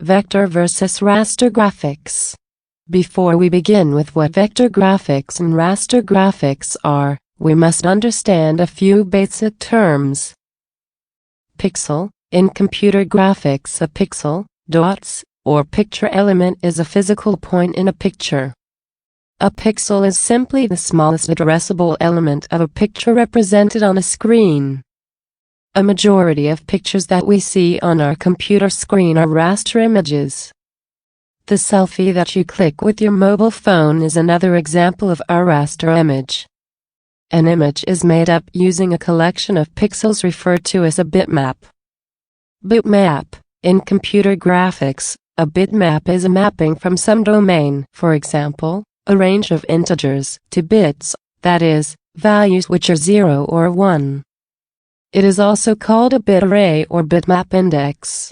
Vector versus Raster Graphics. Before we begin with what vector graphics and raster graphics are, we must understand a few basic terms. Pixel. In computer graphics, a pixel, dots, or picture element is a physical point in a picture. A pixel is simply the smallest addressable element of a picture represented on a screen. A majority of pictures that we see on our computer screen are raster images. The selfie that you click with your mobile phone is another example of a raster image. An image is made up using a collection of pixels referred to as a bitmap. Bitmap. In computer graphics, a bitmap is a mapping from some domain, for example, a range of integers, to bits, that is, values which are 0 or 1. It is also called a bit array or bitmap index.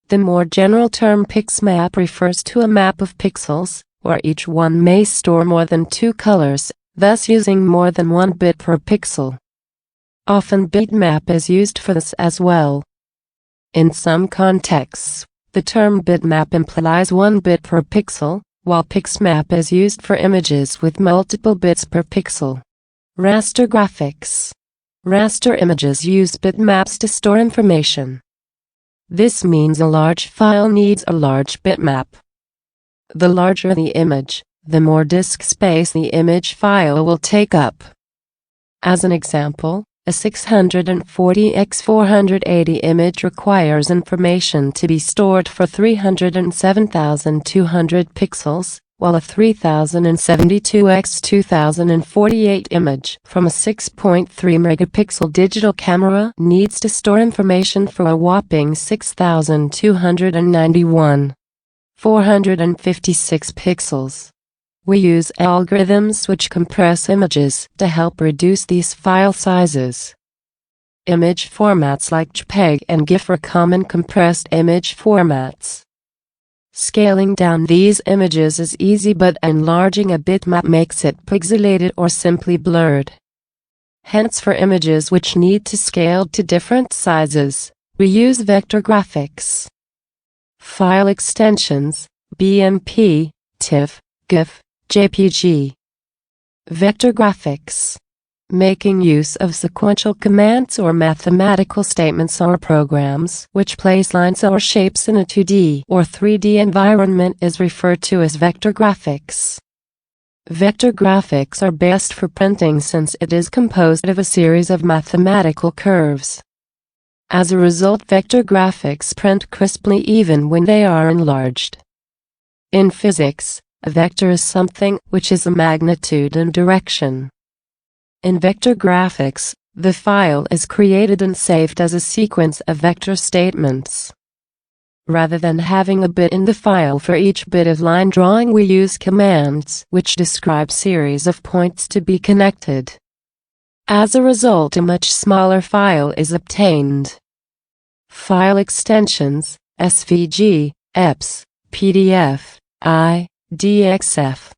The more general term pixmap refers to a map of pixels, where each one may store more than 2 colors, thus using more than 1 bit per pixel. Often bitmap is used for this as well. In some contexts, the term bitmap implies 1 bit per pixel, while pixmap is used for images with multiple bits per pixel. Raster graphics. Raster images use bitmaps to store information. This means a large file needs a large bitmap. The larger the image, the more disk space the image file will take up. As an example, a 640 x 480 image requires information to be stored for 307,200 pixels, while a 3072 x 2048 image from a 6.3 megapixel digital camera needs to store information for a whopping 6,291. 456 pixels. We use algorithms which compress images to help reduce these file sizes. Image formats like JPEG and GIF are common compressed image formats. Scaling down these images is easy, but enlarging a bitmap makes it pixelated or simply blurred. Hence, for images which need to scale to different sizes, we use vector graphics. File extensions: BMP, TIFF, GIF, JPG. Vector graphics. Making use of sequential commands or mathematical statements or programs which place lines or shapes in a 2D or 3D environment is referred to as vector graphics. Vector graphics are best for printing since it is composed of a series of mathematical curves. As a result, vector graphics print crisply even when they are enlarged. In physics, a vector is something which is a magnitude and direction. In vector graphics, the file is created and saved as a sequence of vector statements. Rather than having a bit in the file for each bit of line drawing, we use commands which describe series of points to be connected. As a result, a much smaller file is obtained. File extensions: SVG, EPS, PDF, IDXF.